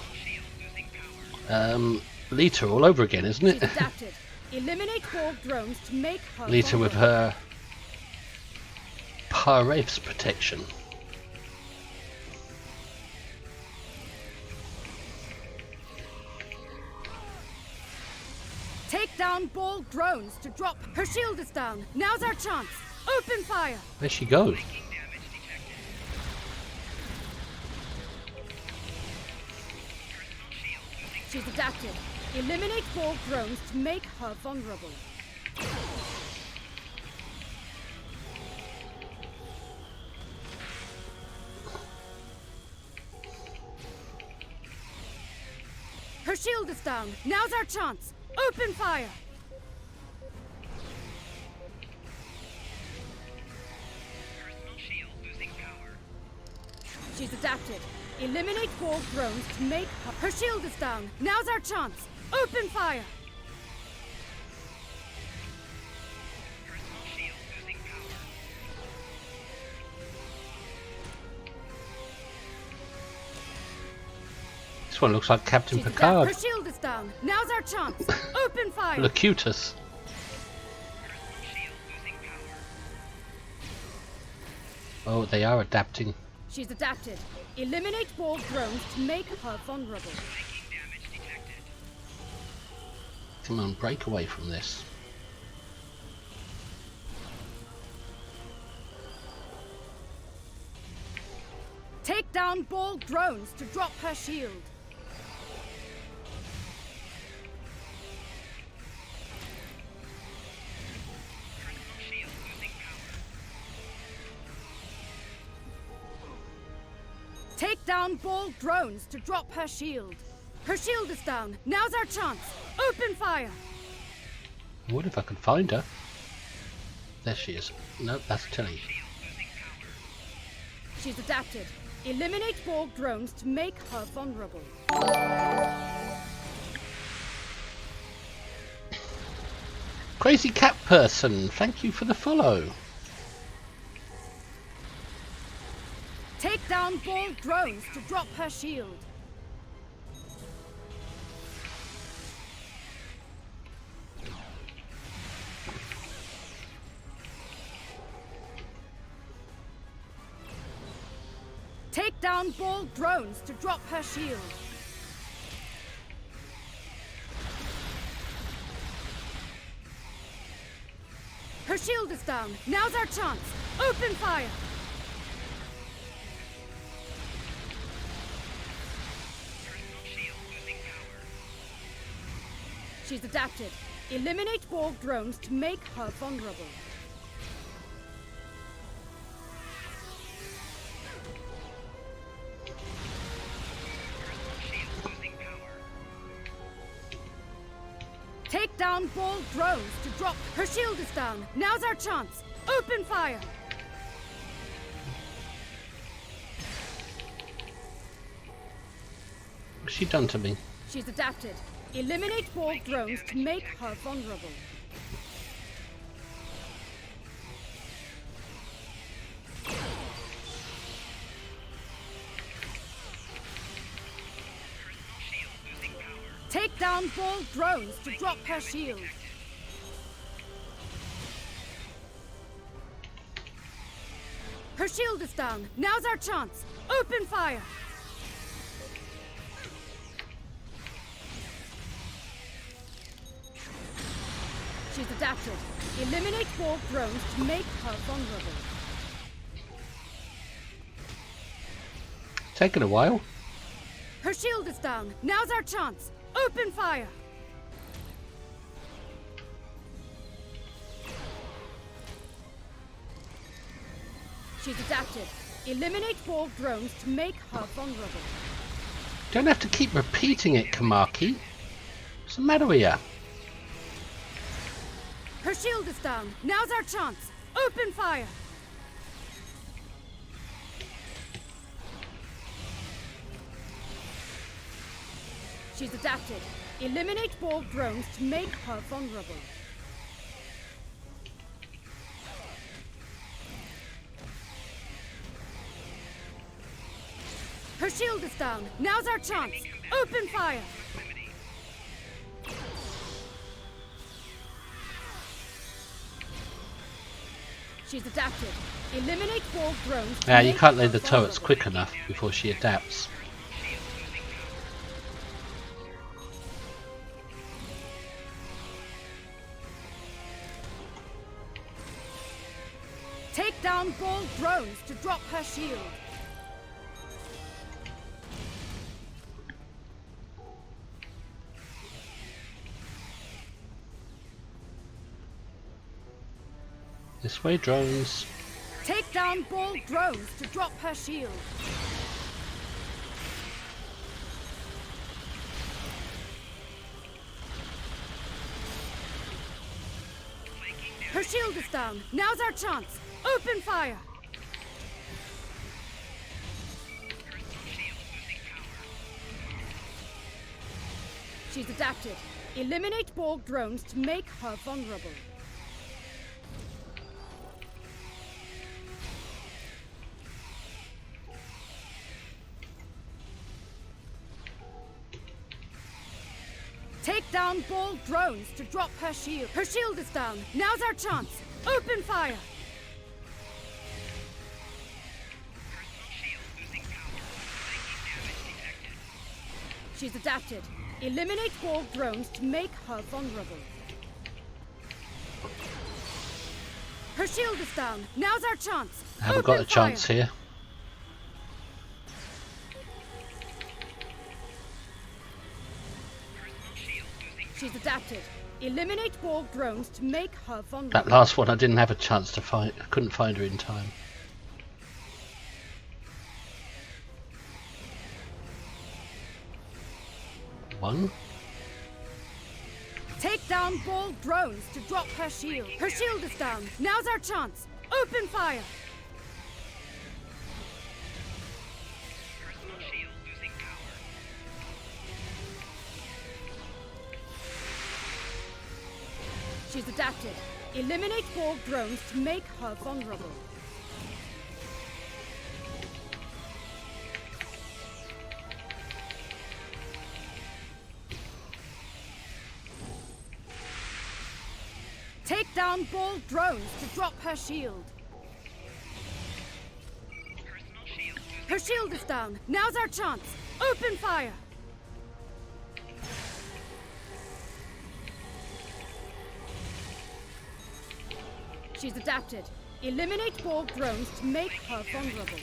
Lita all over again, isn't it? She's adapted. Eliminate Borg drones to make her Lita with vulnerable. her Paraf's protection. Take down Borg drones to drop. Her shield is down. Now's our chance. Open fire. There she goes. She's adapted. Eliminate Borg drones to make her vulnerable. Her shield is down. Now's our chance. Open fire. She's adapted. Eliminate Borg drones to make her... Her shield is down. Now's our chance. Open fire. This one looks like Captain She's Picard. Her shield is down. Now's our chance. Open fire. Locutus. Oh, they are adapting. She's adapted. Eliminate Borg drones to make her vulnerable. Come on, break away from this. Take down Borg drones to drop her shield. Take down Borg drones to drop her shield. Her shield is down. Now's our chance. Open fire. I wonder if I can find her. There she is. Nope, that's Tilly. She's adapted. Eliminate Borg drones to make her vulnerable. Crazy Cat Person, thank you for the follow. Take down Borg drones to drop her shield. Take down ball drones to drop her shield. Her shield is down. Now's our chance. Open fire. She's adapted. Eliminate ball drones to make her vulnerable. Take down ball drones to drop. Her shield is down. Now's our chance. Open fire. What's she done to me? She's adapted. Eliminate ball drones to make her vulnerable. Take down ball drones to drop her shield. Her shield is down. Now's our chance. Open fire. She's adapted. Eliminate ball drones to make her vulnerable. Taking a while. Her shield is down. Now's our chance. Open fire. She's adapted. Eliminate ball drones to make her vulnerable. Don't have to keep repeating it, Kamaki. What's the matter with you? Her shield is down. Now's our chance. Open fire. She's adapted. Eliminate ball drones to make her vulnerable. Her shield is down. Now's our chance. Open fire. She's adapted. Eliminate ball drones. Yeah, you can't lay the turrets quick enough before she adapts. Take down ball drones to drop her shield. This way, drones. Take down ball drones to drop her shield. Her shield is down. Now's our chance. Open fire. She's adapted. Eliminate ball drones to make her vulnerable. Take down ball drones to drop her shield. Her shield is down. Now's our chance. Open fire. She's adapted. Eliminate ball drones to make her vulnerable. Her shield is down. Now's our chance. I haven't got a chance fire. here. She's adapted. Eliminate ball drones to make her vulnerable. That last one I didn't have a chance to find. I couldn't find her in time. One. Take down ball drones to drop her shield. Her shield is down. Now's our chance. Open fire. She's adapted. Eliminate ball drones to make her vulnerable. Take down ball drones to drop her shield. Her shield is down. Now's our chance. Open fire! She's adapted. Eliminate Borg drones to make her vulnerable.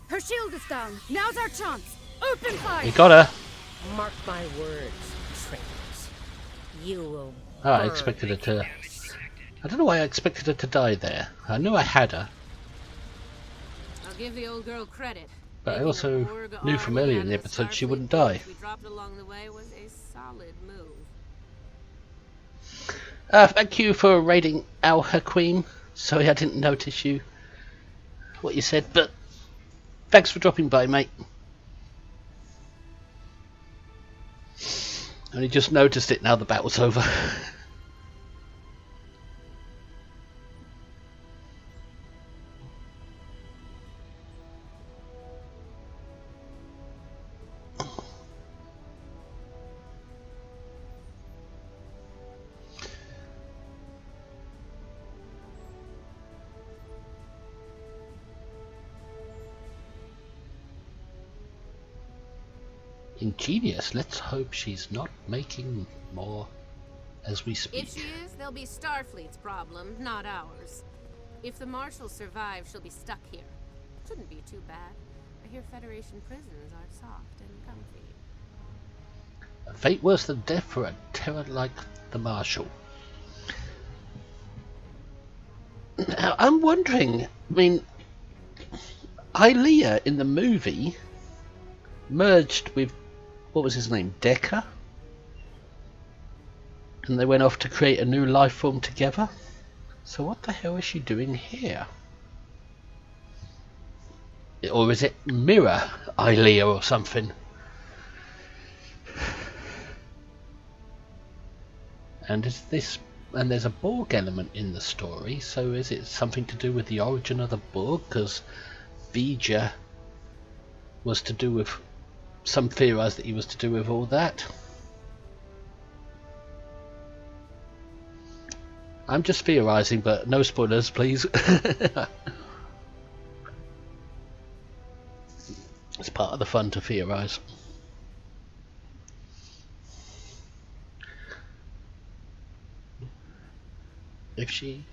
Her shield is down. Now's our chance. Open fire! You got her. Mark my words, traitors. You will Oh, I burn expected her to... I don't know why I expected her to die there. I knew I had her, I'll give the old girl credit. but I Making a also Borg knew from army earlier out in the of episode she Starfleet wouldn't die. we dropped along the way was a solid move. Thank you for raiding Al Hakim. Sorry I didn't notice what you said, but thanks for dropping by, mate. Only just noticed it now the battle's over. Ingenious. Let's hope she's not making more as we speak. If she is, they'll be Starfleet's problem, not ours. If the Marshal survives, she'll be stuck here. Shouldn't be too bad. I hear Federation prisons are soft and comfy. A fate worse than death for a terror like the Marshal. Now, I'm wondering, I mean, Ilea in the movie merged with, what was his name, Decker? And they went off to create a new life form together. So what the hell is she doing here? Or is it Mirror Ilea or something? And is this, and there's a Borg element in the story, so is it something to do with the origin of the Borg? Because Vija was to do with, some theorise that he was to do with all that. I'm just theorising, but no spoilers, please. It's part of the fun to theorise. If she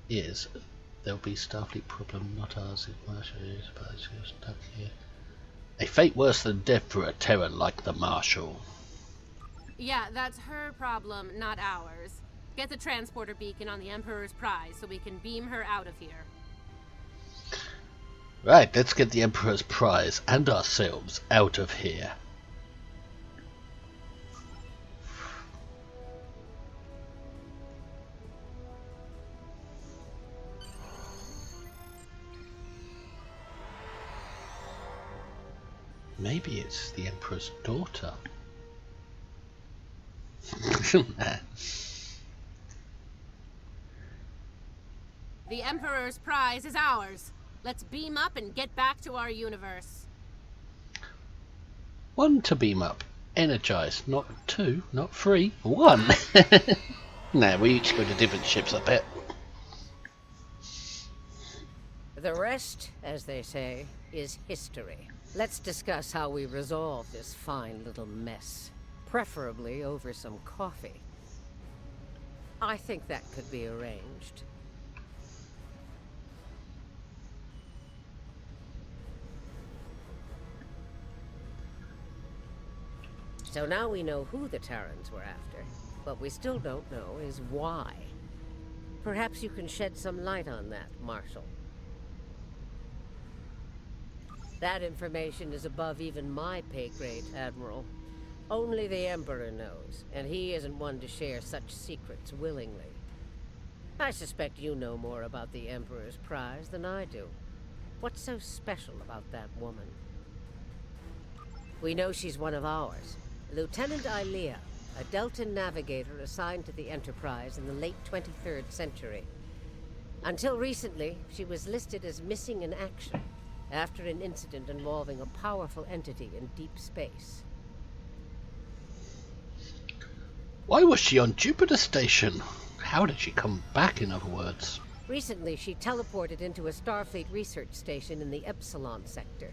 is, there'll be Starfleet problem, not ours. If Marshall is stuck here. A fate worse than death for a terror like the Marshal. Yeah, that's her problem, not ours. Get the transporter beacon on the Emperor's prize so we can beam her out of here. Right, let's get the Emperor's prize and ourselves out of here. Maybe it's the Emperor's daughter. The Emperor's prize is ours. Let's beam up and get back to our universe. 1 to beam up. Energized. Not 2, not 3. 1. Nah, we each go to different ships, I bet. The rest, as they say, is history. Let's discuss how we resolve this fine little mess. Preferably over some coffee. I think that could be arranged. So now we know who the Terrans were after. What we still don't know is why. Perhaps you can shed some light on that, Marshal. That information is above even my pay grade, Admiral. Only the Emperor knows, and he isn't one to share such secrets willingly. I suspect you know more about the Emperor's prize than I do. What's so special about that woman? We know she's one of ours. Lieutenant Ilea, a Deltan navigator assigned to the Enterprise in the late 23rd century. Until recently, she was listed as missing in action after an incident involving a powerful entity in deep space. Why was she on Jupiter Station? How did she come back, in other words? Recently, she teleported into a Starfleet research station in the Epsilon sector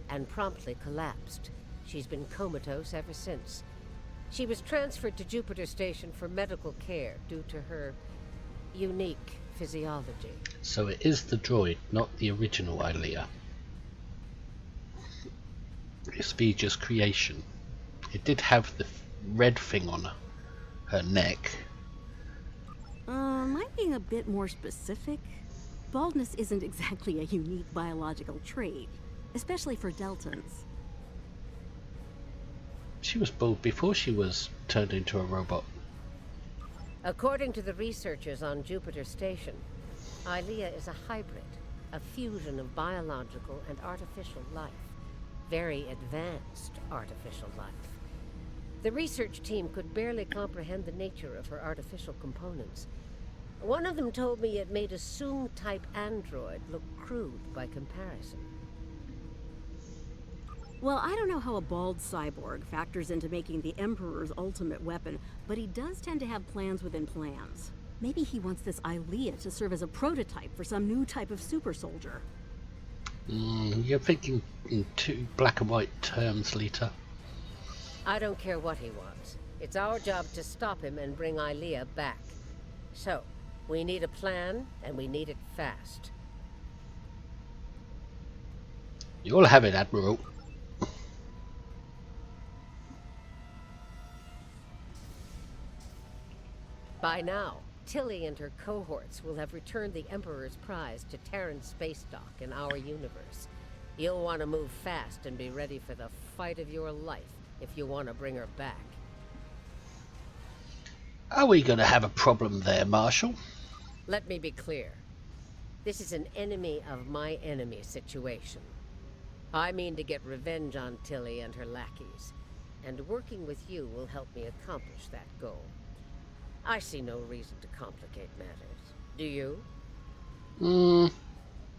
and promptly collapsed. She's been comatose ever since. She was transferred to Jupiter Station for medical care due to her unique physiology. So it is the droid, not the original Ilea. It's Vija's creation. It did have the red thing on her neck. Am I being a bit more specific? Baldness isn't exactly a unique biological trait, especially for Deltans. She was bald before she was turned into a robot. According to the researchers on Jupiter Station, Ilea is a hybrid, a fusion of biological and artificial life. Very advanced artificial life. The research team could barely comprehend the nature of her artificial components. One of them told me it made a Soong-type android look crude by comparison. Well, I don't know how a bald cyborg factors into making the Emperor's ultimate weapon, but he does tend to have plans within plans. Maybe he wants this Ilea to serve as a prototype for some new type of super soldier. You're thinking in two black and white terms, Lita. I don't care what he wants. It's our job to stop him and bring Ilea back. So, we need a plan, and we need it fast. You'll have it, Admiral. By now, Tilly and her cohorts will have returned the Emperor's prize to Terran space dock in our universe. You'll want to move fast and be ready for the fight of your life if you want to bring her back. Are we going to have a problem there, Marshal? Let me be clear. This is an enemy of my enemy situation. I mean to get revenge on Tilly and her lackeys, and working with you will help me accomplish that goal. I see no reason to complicate matters. Do you?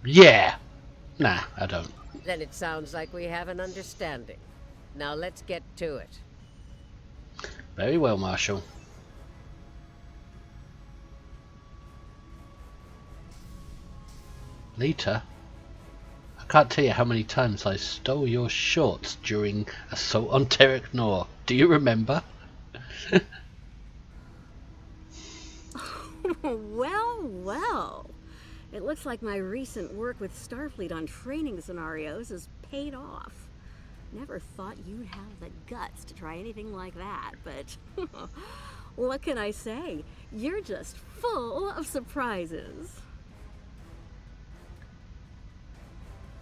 Yeah. Nah, I don't. Then it sounds like we have an understanding. Now let's get to it. Very well, Marshal. Lita, I can't tell you how many times I stole your shorts during Assault on Terek Nor. Do you remember? Well, well. It looks like my recent work with Starfleet on training scenarios has paid off. Never thought you'd have the guts to try anything like that, but what can I say? You're just full of surprises.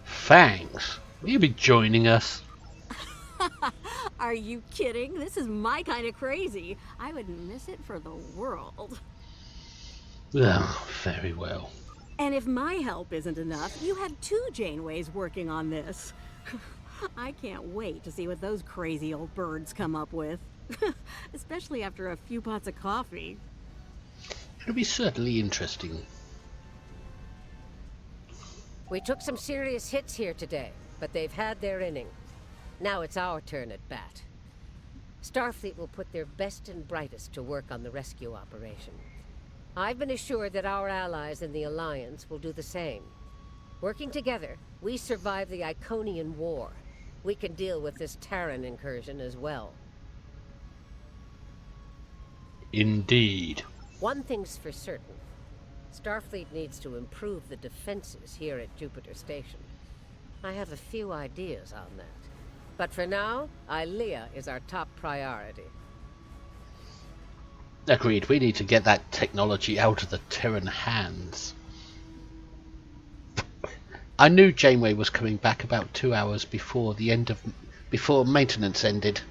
Thanks. Will you be joining us? Are you kidding? This is my kind of crazy. I wouldn't miss it for the world. Oh, very well. And if my help isn't enough, you had 2 Janeways working on this. I can't wait to see what those crazy old birds come up with. Especially after a few pots of coffee. It'll be certainly interesting. We took some serious hits here today, but they've had their inning. Now it's our turn at bat. Starfleet will put their best and brightest to work on the rescue operation. I've been assured that our allies in the Alliance will do the same. Working together, we survive the Iconian War. We can deal with this Terran incursion as well. Indeed. One thing's for certain. Starfleet needs to improve the defenses here at Jupiter Station. I have a few ideas on that. But for now, Ilea is our top priority. Agreed, we need to get that technology out of the Terran hands. I knew Janeway was coming back about 2 hours before maintenance ended.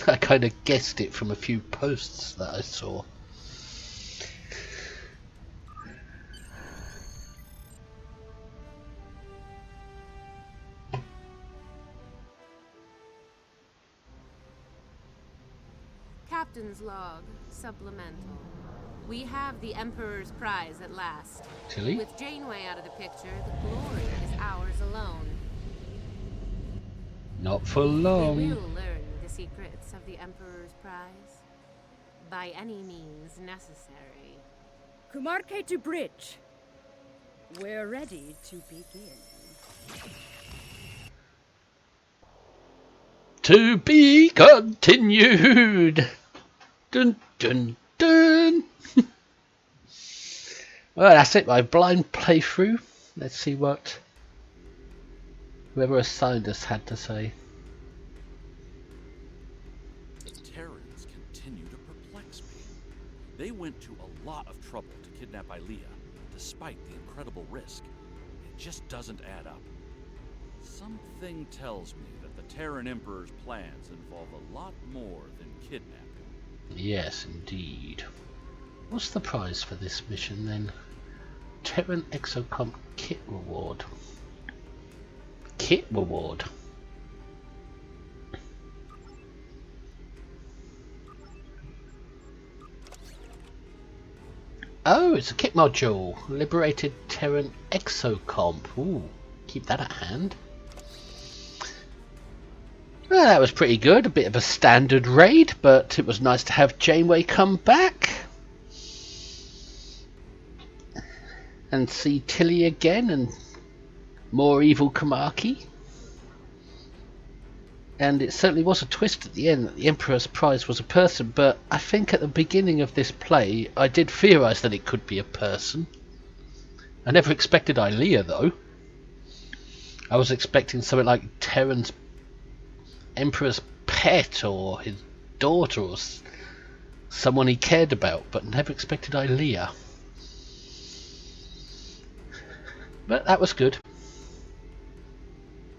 I kind of guessed it from a few posts that I saw. Captain's log, supplemental. We have the Emperor's prize at last. Tilly? With Janeway out of the picture, the glory is ours alone. Not for long. We will learn the secrets of the Emperor's prize. by any means necessary. Kumarke to bridge. We're ready to begin. To be continued. Dun dun dun. Well, that's it, my blind playthrough. Let's see what whoever assigned us had to say. The Terrans continue to perplex me. They went to a lot of trouble to kidnap Ilea, despite the incredible risk. It just doesn't add up. Something tells me that the Terran Emperor's plans involve a lot more than kidnapping. Yes, indeed. What's the prize for this mission then? Terran Exocomp kit reward. Kit reward. Oh, it's a kit module. Liberated Terran Exocomp. Ooh, keep that at hand. Well, that was pretty good. A bit of a standard raid, but it was nice to have Janeway come back. And see Tilly again, and more evil Kamaki. And it certainly was a twist at the end that the Emperor's prize was a person, but I think at the beginning of this play I did theorise that it could be a person. I never expected Ilea though. I was expecting something like Terran's Emperor's pet or his daughter or someone he cared about, but never expected Ilea. But that was good.